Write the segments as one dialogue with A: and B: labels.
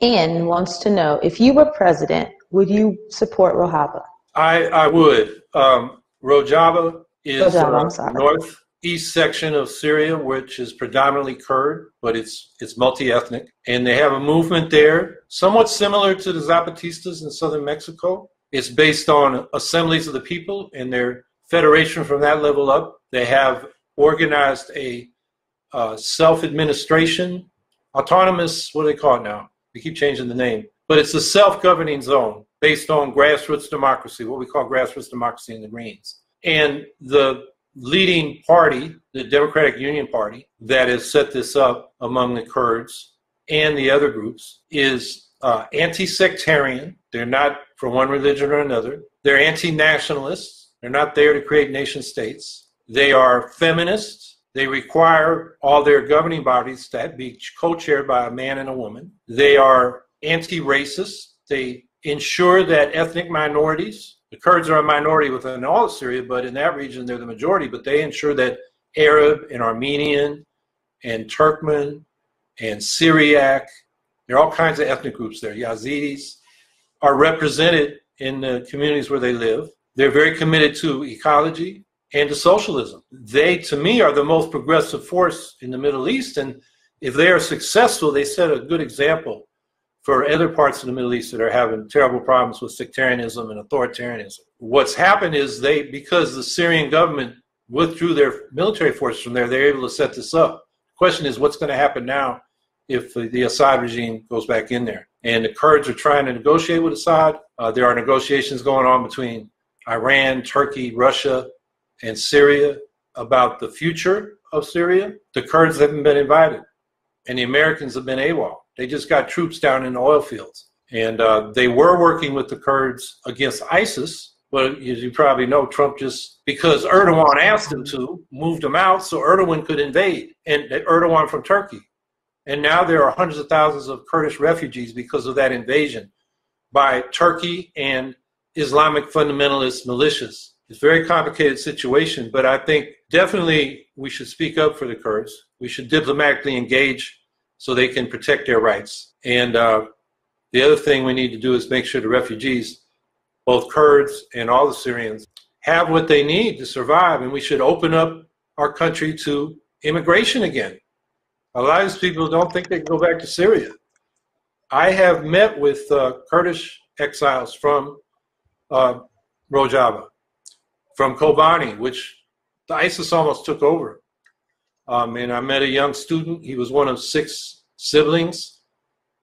A: N wants to know, if you were president, would you support Rojava?
B: I would. Rojava is
A: Rojava, I'm sorry.
B: northeast section of Syria, which is predominantly Kurd, but it's multi-ethnic. And they have a movement there, somewhat similar to the Zapatistas in southern Mexico. It's based on assemblies of the people and their federation from that level up. They have organized a self-administration, autonomous, what do they call it now? They keep changing the name. But it's a self-governing zone based on grassroots democracy, what we call grassroots democracy in the Greens. And the leading party, the Democratic Union Party, that has set this up among the Kurds and the other groups is anti-sectarian. They're not for one religion or another. They're anti-nationalists. They're not there to create nation states. They are feminists. They require all their governing bodies to be co-chaired by a man and a woman. They are anti-racist. They ensure that ethnic minorities, the Kurds are a minority within all of Syria, but in that region they're the majority, but they ensure that Arab and Armenian and Turkmen and Syriac, there are all kinds of ethnic groups there, Yazidis, are represented in the communities where they live. They're very committed to ecology and to socialism. They, to me, are the most progressive force in the Middle East, and if they are successful, they set a good example for other parts of the Middle East that are having terrible problems with sectarianism and authoritarianism. What's happened is because the Syrian government withdrew their military forces from there, they're able to set this up. The question is, what's going to happen now if the Assad regime goes back in there? And the Kurds are trying to negotiate with Assad. There are negotiations going on between Iran, Turkey, Russia, and Syria about the future of Syria. The Kurds haven't been invited, and the Americans have been AWOL. They just got troops down in the oil fields. And they were working with the Kurds against ISIS, but as you probably know, Trump just, because Erdogan asked him to, moved them out so Erdogan could invade, and Erdogan from Turkey. And now there are hundreds of thousands of Kurdish refugees because of that invasion by Turkey and Islamic fundamentalist militias. It's a very complicated situation, but I think definitely we should speak up for the Kurds. We should diplomatically engage so they can protect their rights. And the other thing we need to do is make sure the refugees, both Kurds and all the Syrians, have what they need to survive. And we should open up our country to immigration again. A lot of these people don't think they can go back to Syria. I have met with Kurdish exiles from Rojava, from Kobani, which the ISIS almost took over. And I met a young student. He was one of 6 siblings,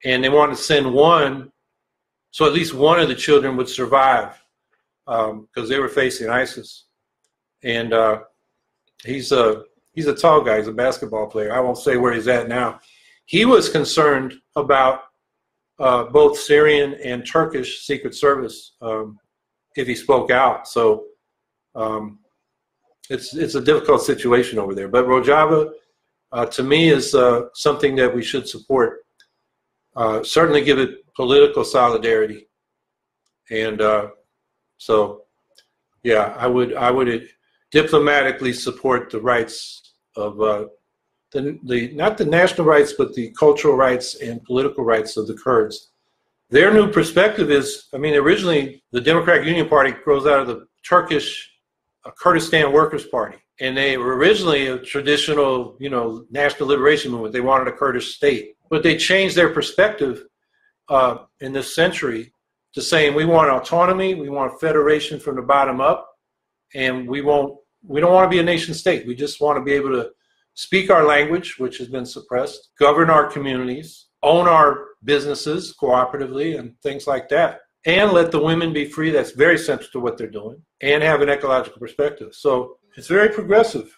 B: and they wanted to send one, so at least one of the children would survive because they were facing ISIS. And he's a tall guy. He's a basketball player. I won't say where he's at now. He was concerned about both Syrian and Turkish Secret Service if he spoke out. So it's a difficult situation over there. But Rojava, to me, is something that we should support. Certainly give it political solidarity. And so, yeah, I would diplomatically support the rights of not the national rights, but the cultural rights and political rights of the Kurds. Their new perspective is, I mean, originally the Democratic Union Party grows out of the Turkish Kurdistan Workers' Party. And they were originally a traditional, national liberation movement. They wanted a Kurdish state. But they changed their perspective in this century to saying we want autonomy, we want federation from the bottom up, and we don't want to be a nation state. We just want to be able to speak our language, which has been suppressed, govern our communities, own our businesses cooperatively and things like that, and let the women be free. That's very central to what they're doing, and have an ecological perspective. So it's very progressive.